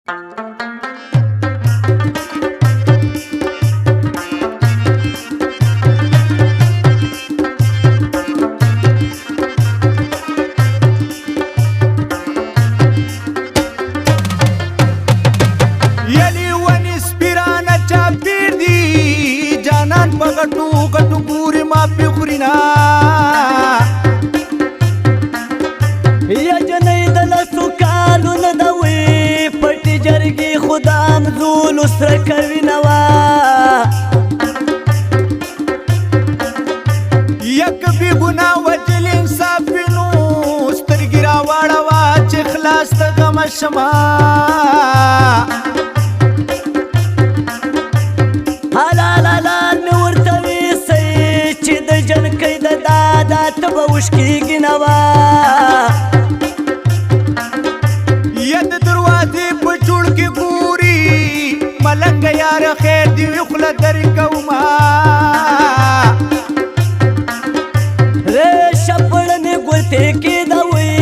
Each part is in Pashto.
یلی ونی سپیرانه چاپیر دی جانان په غټو غټو ګوري ما پې خورينا یا جنۍ د لسو کالونه د وې پټې جرګې خدام زول سره کوي نوا یک بې ګناه وجل انصاف وینو سترګې راواړوه چې خلاص ته غمه شمه حلال حلال مې ورته ویسئ چې د جنکۍ د دادا ته به وشکېږي نوا یا د دروازې په جوړ کې ګوري ملنګه یاره خیر دې وي خوله درې کومه شپړنې ګوتې کې د وې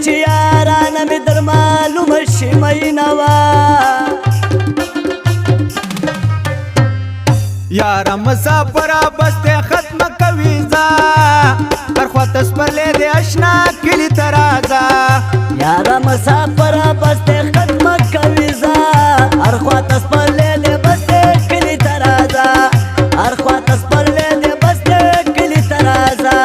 چې یارانه مې در معلومه شي مینه یاره مسافره بس ته ختمه کوي ځه هر خواته سپرلی دی اشنا کلي ته راځه یاره مسافره بس دې ختمه کوي ځه هر خواته سپرلی دی بس دې کلي ته راځه هر خواته سپرلی دی بس دې کلي ته راځه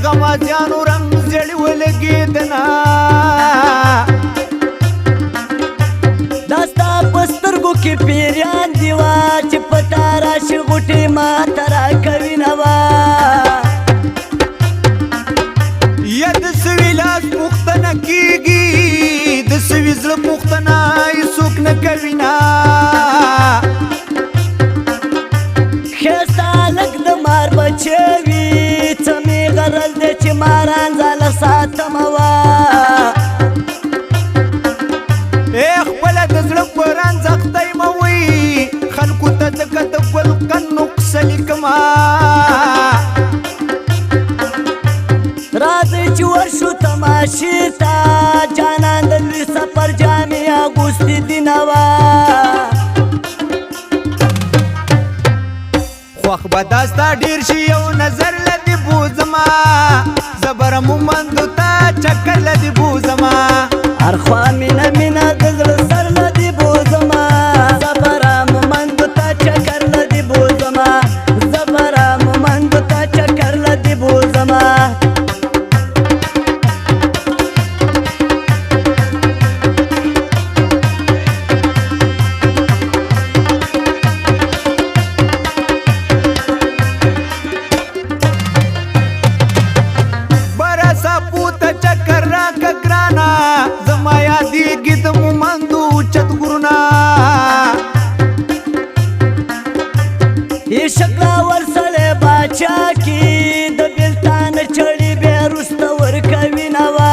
غمازیانو رنگ زړی ولګېدنه دا ستا په سترګو کې پیریان دي وا چې په تا راشي غوټې ماته راکوي نوا یا د سوي لاس پوښتنه کېږي د سوي زړه پوښتنه هېڅوک نه کوي نه ښایسته هلک د مار بچی وي څه مې غرض دی چې ماران ځاله ساتمه وه خپله د زړه په رنځ اختی مه وی خلکو ته ځکه د ګل قن نقصه لیکمه راځئ چې ورشو تماشې ته جانان د لوی سفر جامې اغوستې دي نوا خوښ به دا ستا ډېر شي یو نظر له دې بوځمه زبره مومندو ته چکر له دې بوځمه هر خوا مینه مینه د زړه سر له دې بوځمه زبره مومندو ته چکر له دې بوځمه زبره مومندو ته چکر له دې بوځمه زما یادېږي د مومندو اوچت غرونه شکله ورسړی باچا کې د بېلتان چړې بیا وروسته ورکوي نوا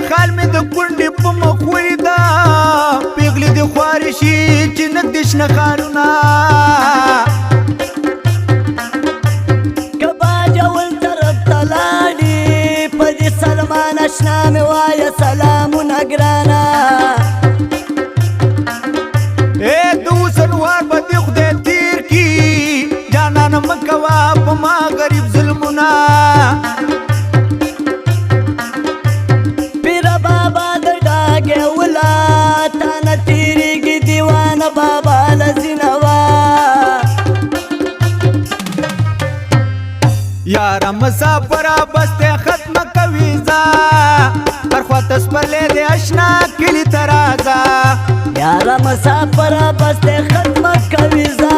خال مې د کونډې په مخ ولیده پېغلې دې خوارې شي چې نه دې شنه خالونه سلمان اشنا مې وایه سلامونه ګرانه د اوسنوار به دې خدای تېر کي جانانه مه کوه په ما غریب ظلمونه پیره بابا د ډاګې ولا تا نه تېرېږي دیوانه بابا لزینه یاره مسافره بس ته ختمه کوي ځه هر خواته سپرلی دی اشنا کلي ته راځه یاره مسافره بس دې ختمه کوي ځه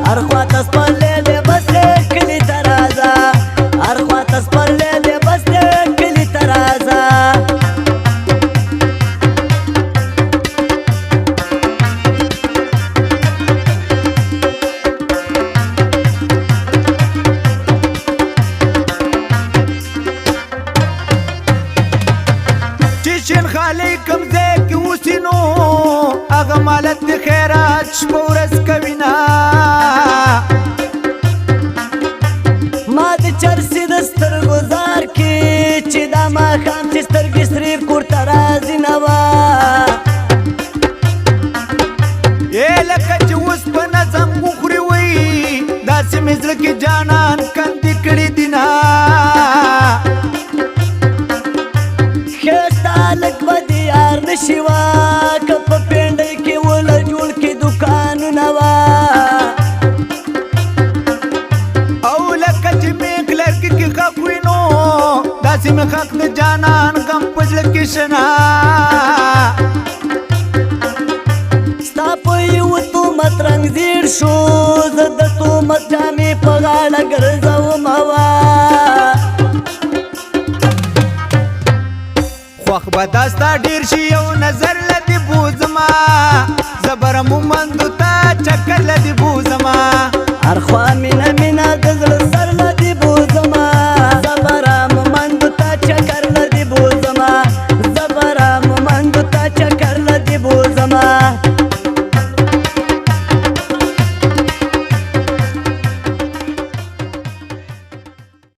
هر خواته سپرلی دی بس دې کلي ته راځه هر خواته سپرلی دی بس دې کلي ته راځه شین خالی کم ځای کې اوسي نو هغه مالت د خیرات شپه ورځ کوي نه ما د چرسي د سترګو زار کې چې دا ماښام چې سترګې سرې کور ته راځي نوا لکه چې اوس په نظم وخوري وي داسې مې زړه کې جانان کندې کړي دي نه ښایسته هلک به د یار نشي وه که په پینډۍ کې وله جوړ کې دوکانونه وه او لکه چې مې لرګي کې خاک وي نو داسې مې خاک د جانان غم په زړه کې شنه ستا په یو تومت رنګ زیړ شو زه د تومت جامې په غاړه ګرځومه وه خوښ به دا ستا ډېر شي یو نظر له دې بوځما زه به رمومندو ته چکر له دې